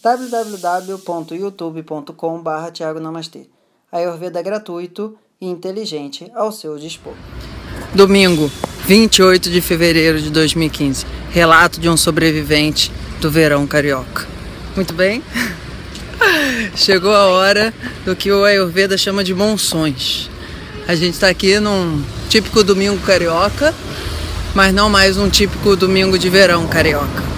www.youtube.com/Thiago Namastê. Ayurveda gratuito e inteligente ao seu dispor. Domingo, 28 de fevereiro de 2015. Relato de um sobrevivente do verão carioca. Muito bem? Chegou a hora do que o Ayurveda chama de monções. A gente está aqui num típico domingo carioca, mas não mais um típico domingo de verão carioca.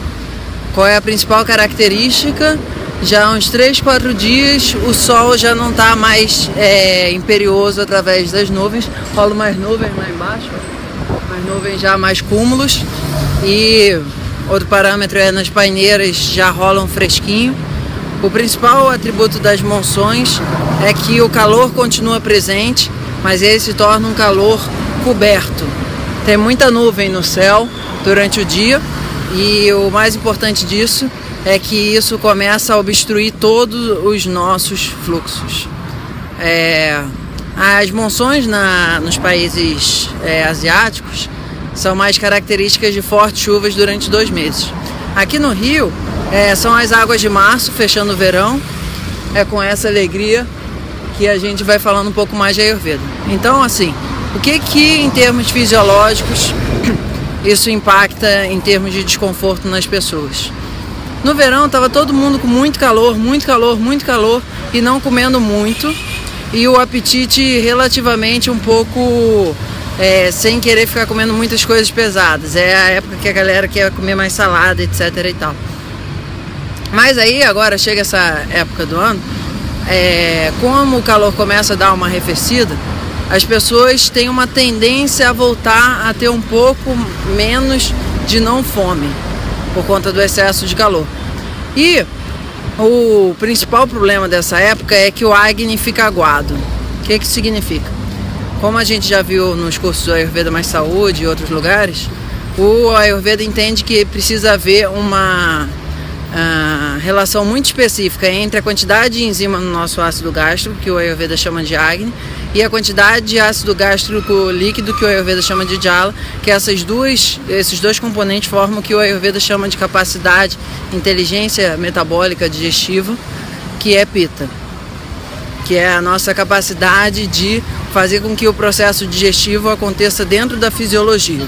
Qual é a principal característica? Já há uns 3, 4 dias o sol já não está mais imperioso através das nuvens. Rola mais nuvens lá embaixo, mais nuvens já, mais cúmulos. E outro parâmetro é nas paineiras já rola um fresquinho. O principal atributo das monções é que o calor continua presente, mas ele se torna um calor coberto. Tem muita nuvem no céu durante o dia e o mais importante disso é que isso começa a obstruir todos os nossos fluxos. As monções nos países asiáticos são mais características de fortes chuvas durante 2 meses. Aqui no Rio, são as águas de março, fechando o verão. É com essa alegria que a gente vai falando um pouco mais de Ayurveda. Então, assim, o que em termos fisiológicos isso impacta em termos de desconforto nas pessoas? No verão estava todo mundo com muito calor e não comendo muito, e o apetite relativamente um pouco sem querer ficar comendo muitas coisas pesadas. É a época que a galera quer comer mais salada, etc e tal. Mas aí agora chega essa época do ano, como o calor começa a dar uma arrefecida, as pessoas têm uma tendência a voltar a ter um pouco menos de não fome, por conta do excesso de calor. E o principal problema dessa época é que o Agni fica aguado. O que isso significa? Como a gente já viu nos cursos do Ayurveda Mais Saúde e outros lugares, o Ayurveda entende que precisa haver uma relação muito específica entre a quantidade de enzima no nosso ácido gástrico, que o Ayurveda chama de Agni, e a quantidade de ácido gástrico líquido, que o Ayurveda chama de Jala, que esses dois componentes formam o que o Ayurveda chama de capacidade, inteligência metabólica digestiva, que é Pitta, que é a nossa capacidade de fazer com que o processo digestivo aconteça dentro da fisiologia.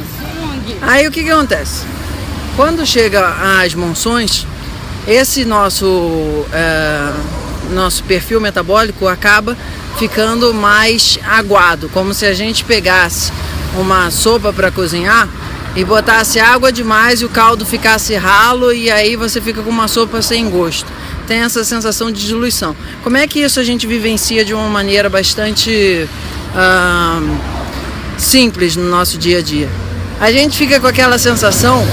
Aí o que acontece? Quando chega às monções, esse nosso perfil metabólico acaba ficando mais aguado, como se a gente pegasse uma sopa para cozinhar e botasse água demais e o caldo ficasse ralo, e aí você fica com uma sopa sem gosto. Tem essa sensação de diluição. Como é que isso a gente vivencia de uma maneira bastante simples no nosso dia a dia? A gente fica com aquela sensação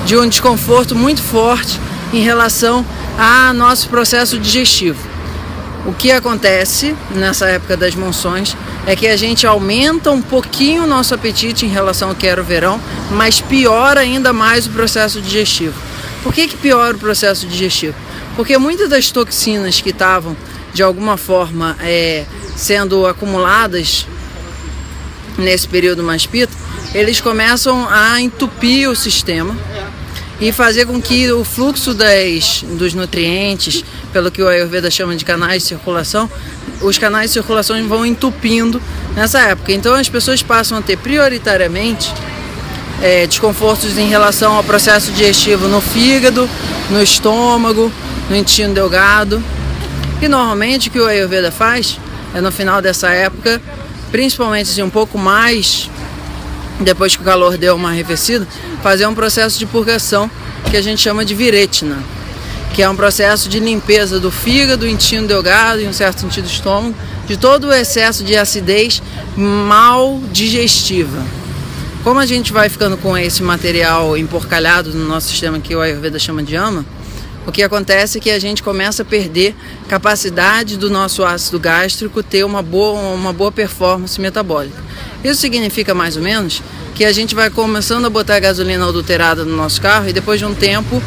de um desconforto muito forte em relação ao nosso processo digestivo. O que acontece nessa época das monções é que a gente aumenta um pouquinho o nosso apetite em relação ao que era o verão, mas piora ainda mais o processo digestivo. Por que piora o processo digestivo? Porque muitas das toxinas que estavam, de alguma forma, sendo acumuladas nesse período mais Pitta, eles começam a entupir o sistema e fazer com que o fluxo dos nutrientes, pelo que o Ayurveda chama de canais de circulação, os canais de circulação vão entupindo nessa época. Então as pessoas passam a ter prioritariamente desconfortos em relação ao processo digestivo no fígado, no estômago, no intestino delgado. E normalmente o que o Ayurveda faz é, no final dessa época, principalmente assim, um pouco mais depois que o calor deu uma arrefecida, fazer um processo de purgação que a gente chama de viretna, que é um processo de limpeza do fígado, do intestino delgado e, em um certo sentido, do estômago, de todo o excesso de acidez mal digestiva. Como a gente vai ficando com esse material emporcalhado no nosso sistema, que o Ayurveda chama de ama, o que acontece é que a gente começa a perder capacidade do nosso ácido gástrico ter uma boa performance metabólica. Isso significa, mais ou menos, que a gente vai começando a botar gasolina adulterada no nosso carro e depois de um tempo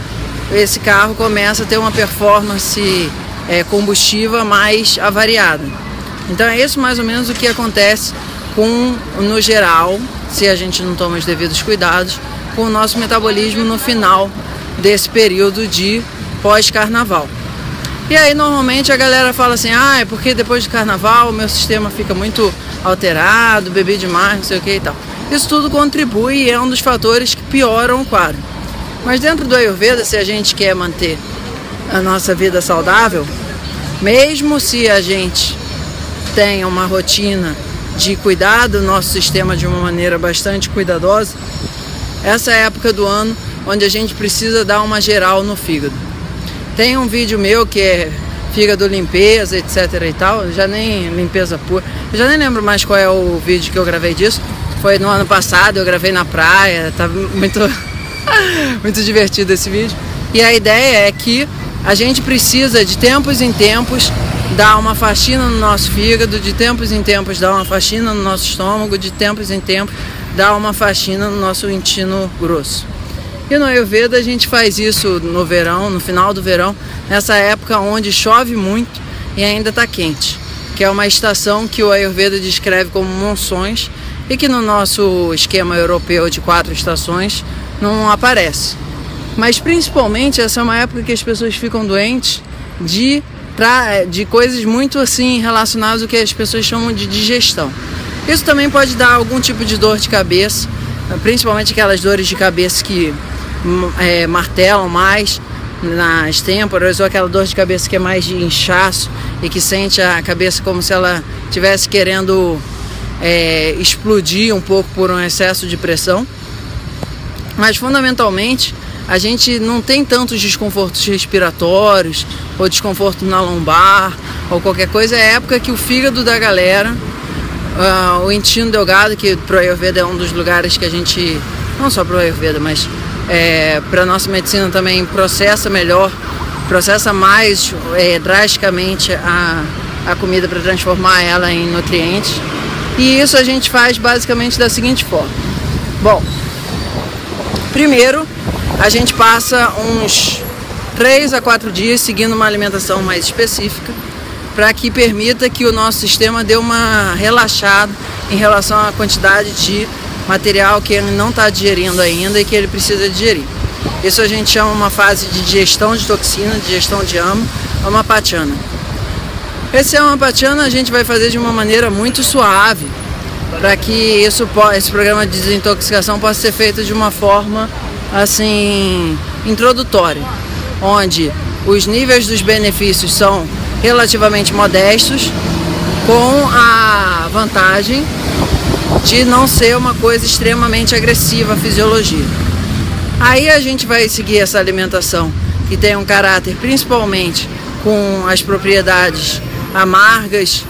esse carro começa a ter uma performance combustiva mais avariada. Então é isso mais ou menos o que acontece no geral, se a gente não toma os devidos cuidados, com o nosso metabolismo no final desse período de pós-carnaval. E aí normalmente a galera fala assim, ah, é porque depois do carnaval o meu sistema fica muito alterado, bebi demais, não sei o que e tal. Isso tudo contribui e é um dos fatores que pioram o quadro. Mas dentro do Ayurveda, se a gente quer manter a nossa vida saudável, mesmo se a gente tem uma rotina de cuidar do nosso sistema de uma maneira bastante cuidadosa, essa é a época do ano onde a gente precisa dar uma geral no fígado. Tem um vídeo meu que é fígado limpeza, etc e tal, já nem limpeza pura, eu já nem lembro mais qual é o vídeo que eu gravei disso, foi no ano passado, eu gravei na praia, tá muito, muito divertido esse vídeo. E a ideia é que a gente precisa de tempos em tempos dar uma faxina no nosso fígado, de tempos em tempos dar uma faxina no nosso estômago, de tempos em tempos dar uma faxina no nosso intestino grosso. E no Ayurveda a gente faz isso no verão, no final do verão, nessa época onde chove muito e ainda está quente, que é uma estação que o Ayurveda descreve como monções e que no nosso esquema europeu de 4 estações não aparece. Mas principalmente essa é uma época que as pessoas ficam doentes de coisas muito assim relacionadas ao que as pessoas chamam de digestão. Isso também pode dar algum tipo de dor de cabeça, principalmente aquelas dores de cabeça que martelam mais nas têmporas, ou aquela dor de cabeça que é mais de inchaço e que sente a cabeça como se ela estivesse querendo explodir um pouco por um excesso de pressão. Mas fundamentalmente a gente não tem tantos desconfortos respiratórios ou desconforto na lombar ou qualquer coisa. É a época que o fígado da galera, o intestino delgado, que pro Ayurveda é um dos lugares que a gente, não só pro Ayurveda, mas para a nossa medicina também processa melhor, processa mais drasticamente a comida para transformar ela em nutrientes. E isso a gente faz basicamente da seguinte forma. Bom, primeiro a gente passa uns 3 a 4 dias seguindo uma alimentação mais específica para que permita que o nosso sistema dê uma relaxada em relação à quantidade de material que ele não está digerindo ainda e que ele precisa digerir. Isso a gente chama uma fase de digestão de toxina, digestão de ama pachana. Esse ama pachana a gente vai fazer de uma maneira muito suave, para que esse programa de desintoxicação possa ser feito de uma forma assim introdutória, onde os níveis dos benefícios são relativamente modestos, com a vantagem de não ser uma coisa extremamente agressiva à fisiologia. Aí a gente vai seguir essa alimentação que tem um caráter principalmente com as propriedades amargas,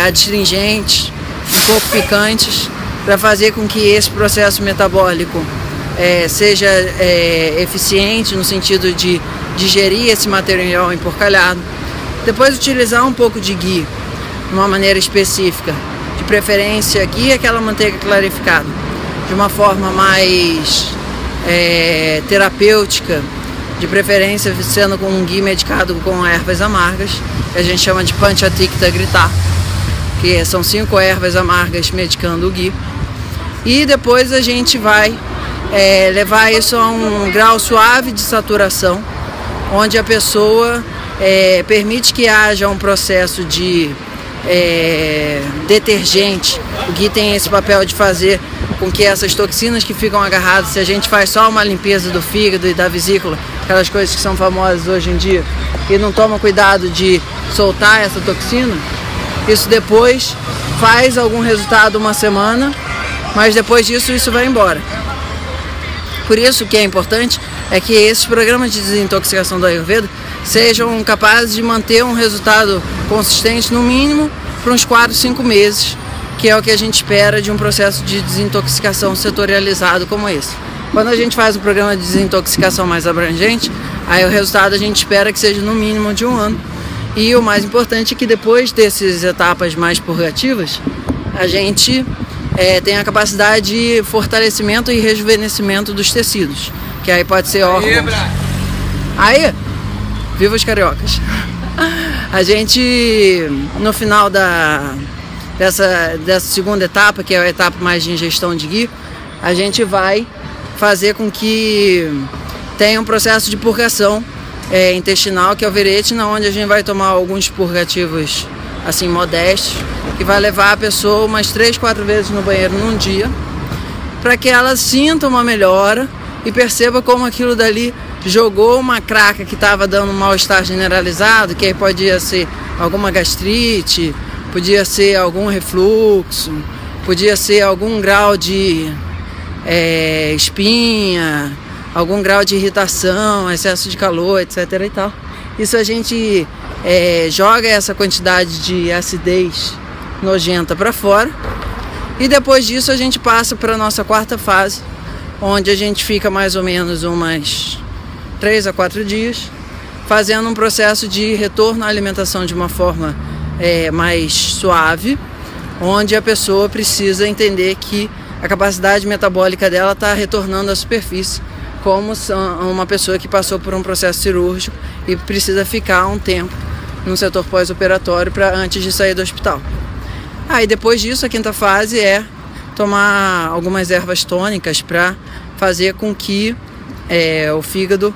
adstringentes, um pouco picantes, para fazer com que esse processo metabólico seja eficiente no sentido de digerir esse material emporcalhado. Depois utilizar um pouco de ghee de uma maneira específica, de preferência ghee, aquela manteiga clarificada, de uma forma mais terapêutica, de preferência sendo com um ghee medicado com ervas amargas, que a gente chama de Panchatikta Grita, que são 5 ervas amargas medicando o ghee. E depois a gente vai levar isso a um grau suave de saturação, onde a pessoa permite que haja um processo de detergente. O ghee tem esse papel de fazer com que essas toxinas que ficam agarradas, se a gente faz só uma limpeza do fígado e da vesícula, aquelas coisas que são famosas hoje em dia, e não toma cuidado de soltar essa toxina, isso depois faz algum resultado uma semana, mas depois disso isso vai embora. Por isso que é importante que esses programas de desintoxicação do Ayurveda sejam capazes de manter um resultado consistente no mínimo por uns 4, 5 meses, que é o que a gente espera de um processo de desintoxicação setorializado como esse. Quando a gente faz um programa de desintoxicação mais abrangente, aí o resultado a gente espera que seja no mínimo de 1 ano. E o mais importante é que depois dessas etapas mais purgativas, a gente tem a capacidade de fortalecimento e rejuvenescimento dos tecidos, que aí pode ser órgãos. Aí, viva os cariocas! A gente, no final dessa segunda etapa, que é a etapa mais de ingestão de ghee, a gente vai fazer com que tenha um processo de purgação intestinal, que é o Veretina, onde a gente vai tomar alguns purgativos assim modestos, que vai levar a pessoa umas 3, 4 vezes no banheiro num dia, para que ela sinta uma melhora e perceba como aquilo dali jogou uma craca que estava dando um mal-estar generalizado, que aí podia ser alguma gastrite, podia ser algum refluxo, podia ser algum grau de espinha, algum grau de irritação, excesso de calor, etc. e tal. Isso a gente joga essa quantidade de acidez nojenta para fora, e depois disso a gente passa para a nossa quarta fase, onde a gente fica mais ou menos umas 3 a 4 dias, fazendo um processo de retorno à alimentação de uma forma mais suave, onde a pessoa precisa entender que a capacidade metabólica dela está retornando à superfície, como uma pessoa que passou por um processo cirúrgico e precisa ficar um tempo no setor pós-operatório antes de sair do hospital. Aí depois disso, a quinta fase é tomar algumas ervas tônicas para fazer com que o fígado,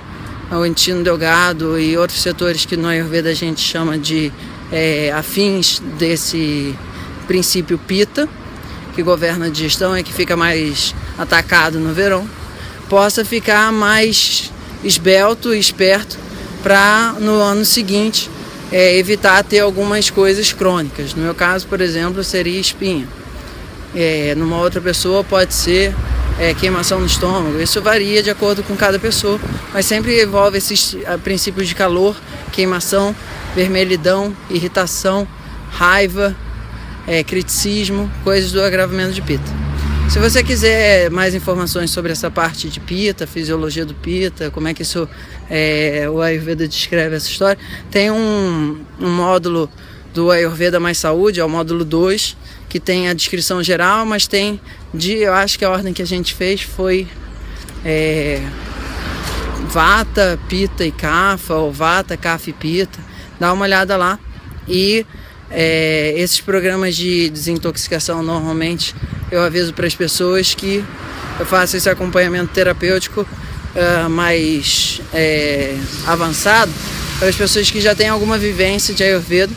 o intestino delgado e outros setores que no Ayurveda a gente chama de afins desse princípio Pitta, que governa a digestão e que fica mais atacado no verão, possa ficar mais esbelto e esperto para no ano seguinte evitar ter algumas coisas crônicas. No meu caso, por exemplo, seria espinha. Numa outra pessoa pode ser queimação no estômago. Isso varia de acordo com cada pessoa, mas sempre envolve esses princípios de calor, queimação, vermelhidão, irritação, raiva, criticismo, coisas do agravamento de Pitta. Se você quiser mais informações sobre essa parte de Pitta, fisiologia do Pitta, como é que isso o Ayurveda descreve essa história, tem um módulo do Ayurveda Mais Saúde, é o módulo 2, que tem a descrição geral, mas tem eu acho que a ordem que a gente fez foi Vata, Pitta e Kapha, ou Vata, Kapha e Pitta. Dá uma olhada lá. E esses programas de desintoxicação, normalmente eu aviso para as pessoas que eu faço esse acompanhamento terapêutico mais avançado para as pessoas que já têm alguma vivência de Ayurveda,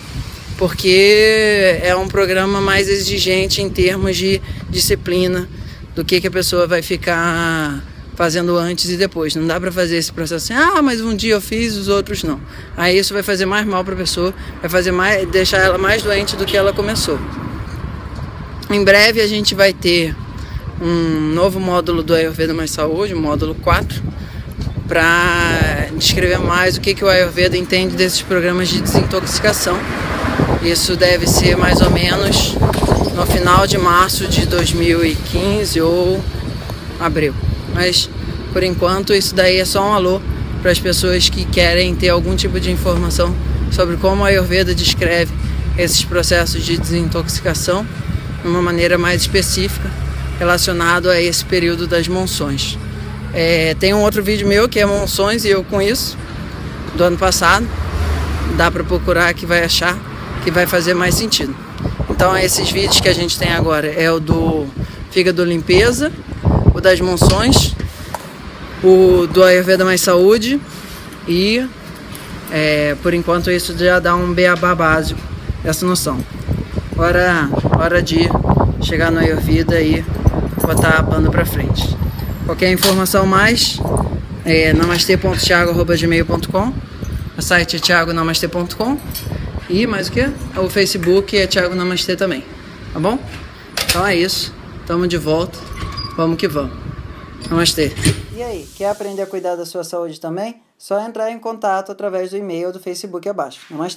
porque é um programa mais exigente em termos de disciplina do que a pessoa vai ficar fazendo antes e depois. Não dá para fazer esse processo assim, mas um dia eu fiz, os outros não. Aí isso vai fazer mais mal para a pessoa, vai deixar ela mais doente do que ela começou. Em breve a gente vai ter um novo módulo do Ayurveda Mais Saúde, o módulo 4, para descrever mais o que o Ayurveda entende desses programas de desintoxicação. Isso deve ser mais ou menos no final de março de 2015 ou abril. Mas, por enquanto, isso daí é só um alô para as pessoas que querem ter algum tipo de informação sobre como a Ayurveda descreve esses processos de desintoxicação de uma maneira mais específica, relacionado a esse período das monções. Tem um outro vídeo meu que é monções e eu com isso, do ano passado. Dá para procurar que vai achar que vai fazer mais sentido. Então esses vídeos que a gente tem agora é o do fígado limpeza, o das monções, o do Ayurveda Mais Saúde e por enquanto isso já dá um beabá básico, essa noção. Agora, hora de chegar no Ayurveda e botar a banda pra frente. Qualquer informação mais, namastê.thiago@gmail.com, o site é thiagonamastê.com e mais o que? O Facebook é Thiago Namastê também, tá bom? Então é isso, tamo de volta, vamos que vamos. Namastê. E aí, quer aprender a cuidar da sua saúde também? Só entrar em contato através do e-mail ou do Facebook abaixo. Namastê.